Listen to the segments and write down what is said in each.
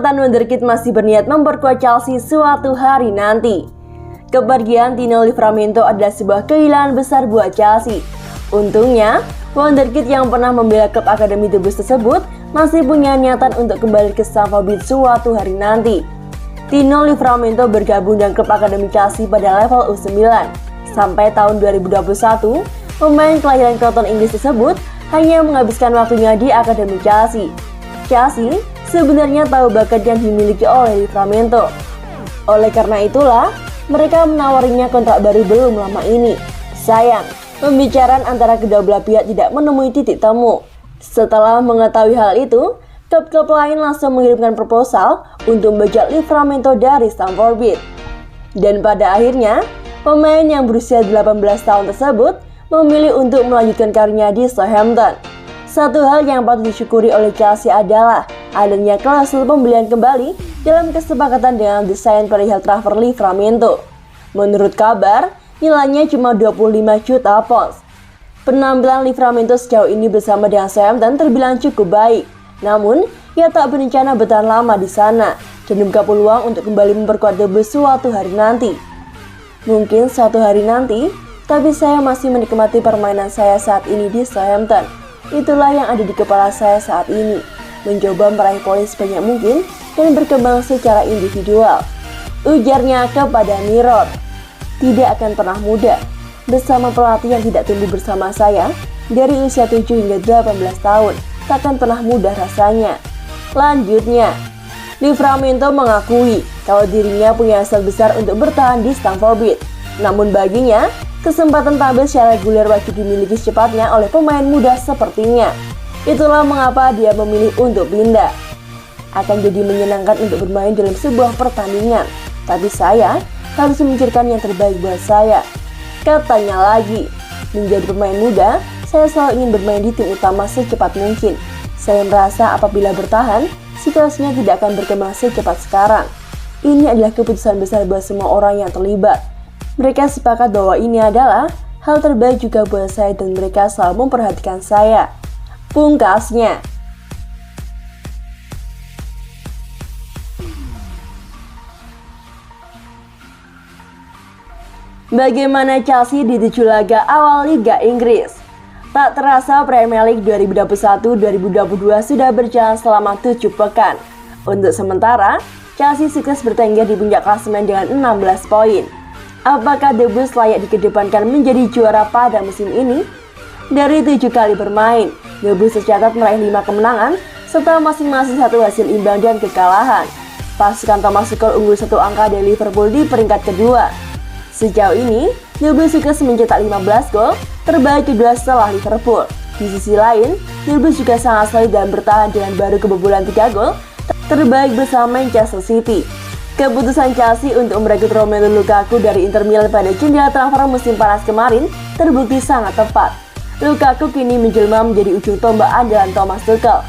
mantan wonderkid masih berniat memperkuat Chelsea suatu hari nanti. Kepergian Tino Livramento adalah sebuah kehilangan besar buat Chelsea. Untungnya, wonderkid yang pernah membela klub Akademi The Blues tersebut masih punya niatan untuk kembali ke Stamford Bridge suatu hari nanti. Tino Livramento bergabung dengan klub Akademi Chelsea pada level U9. Sampai tahun 2021, pemain kelahiran Croton Inggris tersebut hanya menghabiskan waktunya di Akademi Chelsea. Chelsea sebenarnya tahu bakat yang dimiliki oleh Livramento. Oleh karena itulah, mereka menawarinya kontrak baru belum lama ini. Sayang, pembicaraan antara kedua belah pihak tidak menemui titik temu. Setelah mengetahui hal itu, klub-klub lain langsung mengirimkan proposal untuk membajak Livramento dari Stamford Bridge. Dan pada akhirnya, pemain yang berusia 18 tahun tersebut memilih untuk melanjutkan karirnya di Southampton. Satu hal yang patut disyukuri oleh Chelsea adalah adanya klausul pembelian kembali dalam kesepakatan dengan desain perihal transfer Livramento. Menurut kabar, nilainya cuma 25 juta pounds. Penampilan Livramento sejauh ini bersama dengan Southampton terbilang cukup baik. Namun, ia tak berencana bertahan lama di sana dan membuka peluang untuk kembali memperkuat The Blues suatu hari nanti. Mungkin suatu hari nanti, tapi saya masih menikmati permainan saya saat ini di Southampton. Itulah yang ada di kepala saya saat ini. Mencoba meraih poin sebanyak mungkin dan berkembang secara individual. Ujarnya kepada Mirror. Tidak akan pernah mudah. Bersama pelatih yang tidak tumbuh bersama saya dari usia 7 hingga 18 tahun. Takkan pernah mudah rasanya. Lanjutnya, Livramento mengakui kalau dirinya punya hasrat besar untuk bertahan di Stamford Bridge. Namun baginya, kesempatan tampil secara reguler wajib dimiliki secepatnya oleh pemain muda sepertinya. Itulah mengapa dia memilih untuk pindah. Akan jadi menyenangkan untuk bermain dalam sebuah pertandingan, tapi saya harus memikirkan yang terbaik buat saya. Katanya lagi, menjadi pemain muda, saya selalu ingin bermain di tim utama secepat mungkin. Saya merasa apabila bertahan, situasinya tidak akan berkembang secepat sekarang. Ini adalah keputusan besar buat semua orang yang terlibat. Mereka sepakat bahwa ini adalah hal terbaik juga buat saya dan mereka selalu memperhatikan saya. Pungkasnya. Bagaimana Chelsea di 7 laga awal Liga Inggris? Tak terasa Premier League 2021-2022 sudah berjalan selama 7 pekan. Untuk sementara, Chelsea sukses bertengger di puncak klasemen dengan 16 poin. Apakah The Blues layak dikedepankan menjadi juara pada musim ini? Dari 7 kali bermain, The Blues tercatat meraih 5 kemenangan serta masing-masing 1 hasil imbang dan kekalahan. Pasukan Thomas Tuchel unggul 1 angka dari Liverpool di peringkat kedua. Sejauh ini, The Blues sukses mencetak 15 gol, terbaik kedua setelah Liverpool. Di sisi lain, The Blues juga sangat solid dan bertahan dengan baru kebobolan 3 gol, terbaik bersama Manchester City. Keputusan Chelsea untuk merekrut Romelu Lukaku dari Inter Milan pada jendela transfer musim panas kemarin terbukti sangat tepat. Lukaku kini menjelma menjadi ujung tombak andalan Thomas Tuchel.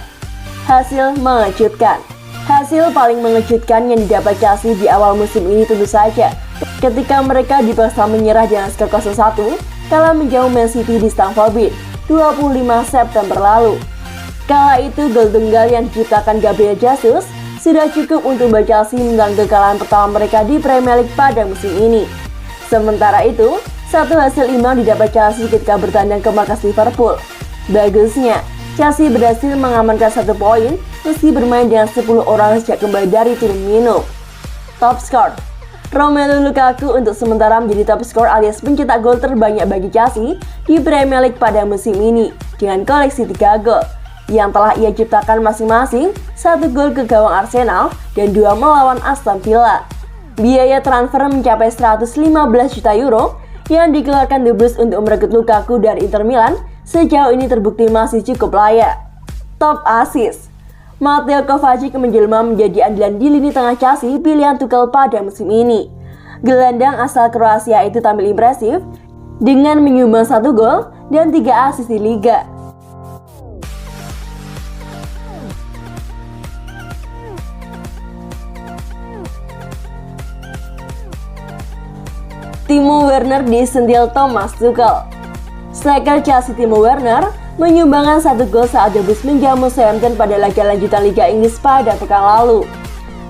Hasil mengejutkan. Hasil paling mengejutkan yang didapat Chelsea di awal musim ini tentu saja ketika mereka dipaksa menyerah dengan skor 0-1 kala menjauh Man City di Stamford Bridge 25 September lalu. Kala itu gol tunggal yang diciptakan Gabriel Jesus sudah cukup untuk Chelsea menang kekalahan pertama mereka di Premier League pada musim ini. Sementara itu, 1 hasil imbang didapat Chelsea ketika bertandang ke markas Liverpool. Bagusnya, Chelsea berhasil mengamankan 1 poin meski bermain dengan 10 orang sejak kembali dari turun minum. Top skor Romelu Lukaku untuk sementara menjadi top skor alias pencetak gol terbanyak bagi Chelsea di Premier League pada musim ini dengan koleksi 3 gol yang telah ia ciptakan masing-masing 1 gol ke gawang Arsenal dan 2 melawan Aston Villa. Biaya transfer mencapai 115 juta euro yang dikeluarkan The Blues untuk merekrut Lukaku dari Inter Milan sejauh ini terbukti masih cukup layak. Top assist Mateo Kovacic menjelma menjadi andalan di lini tengah Chelsea pilihan Tuchel pada musim ini. Gelandang asal Kroasia itu tampil impresif dengan menyumbang 1 gol dan 3 assist di Liga. Timo Werner disentil Thomas Tuchel. Striker Chelsea Timo Werner menyumbangkan 1 gol saat The Blues menjamu Southampton pada laga lanjutan Liga Inggris pada pekan lalu.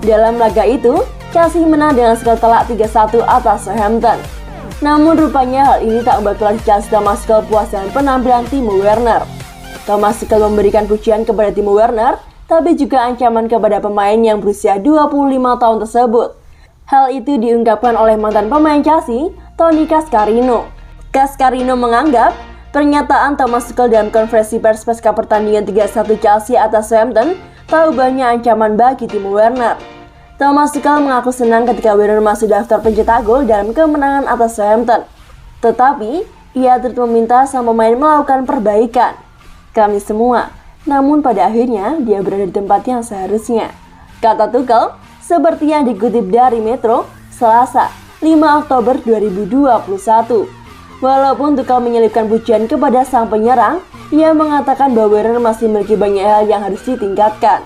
Dalam laga itu, Chelsea menang dengan skor telak 3-1 atas Southampton. Namun rupanya hal ini tak membuat pelatih Chelsea Thomas Tuchel puas dengan penampilan Timo Werner. Thomas Tuchel memberikan pujian kepada Timo Werner, tapi juga ancaman kepada pemain yang berusia 25 tahun tersebut. Hal itu diungkapkan oleh mantan pemain Chelsea, Tony Cascarino. Cascarino menganggap pernyataan Thomas Tuchel dalam konferensi pers pasca pertandingan 3-1 Chelsea atas Southampton tahu banyak ancaman bagi Timo Werner. Thomas Tuchel mengaku senang ketika Werner masuk daftar pencetak gol dalam kemenangan atas Southampton. Tetapi, ia turut meminta sang pemain melakukan perbaikan. Kami semua, namun pada akhirnya dia berada di tempat yang seharusnya, kata Tuchel, seperti yang dikutip dari Metro, Selasa, 5 Oktober 2021. Walaupun Tuchel menyelipkan pujian kepada sang penyerang, ia mengatakan bahwa Werner masih memiliki banyak hal yang harus ditingkatkan.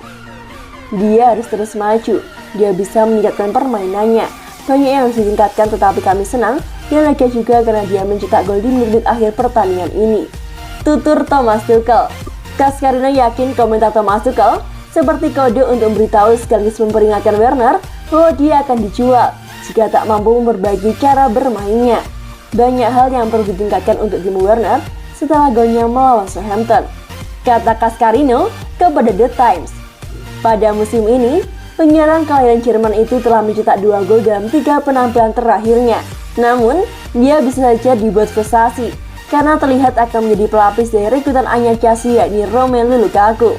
Dia harus terus maju, dia bisa meningkatkan permainannya. Banyak yang harus ditingkatkan, tetapi kami senang dan lega juga karena dia mencetak gol di menit akhir pertandingan ini, tutur Thomas Tuchel. Cascarino yakin komentar Thomas Tuchel seperti kode untuk memberitahu sekaligus memperingatkan Werner bahwa dia akan dijual jika tak mampu memperbaiki cara bermainnya. Banyak hal yang perlu ditingkatkan untuk Timo Werner setelah golnya melawan Southampton, kata Cascarino kepada The Times. Pada musim ini, penyerang kelahiran Jerman itu telah mencetak 2 gol dalam 3 penampilan terakhirnya. Namun, dia bisa saja dibuat frustasi karena terlihat akan menjadi pelapis dari rekrutan anyar Chelsea yakni Romelu Lukaku.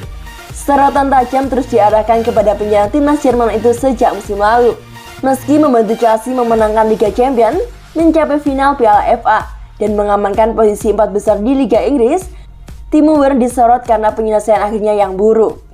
Sorotan tajam terus diarahkan kepada penyerang timnas Jerman itu sejak musim lalu. Meski membantu Chelsea memenangkan Liga Champions, mencapai final Piala FA, dan mengamankan posisi 4 besar di Liga Inggris, Timo Werner disorot karena penyelesaian akhirnya yang buruk.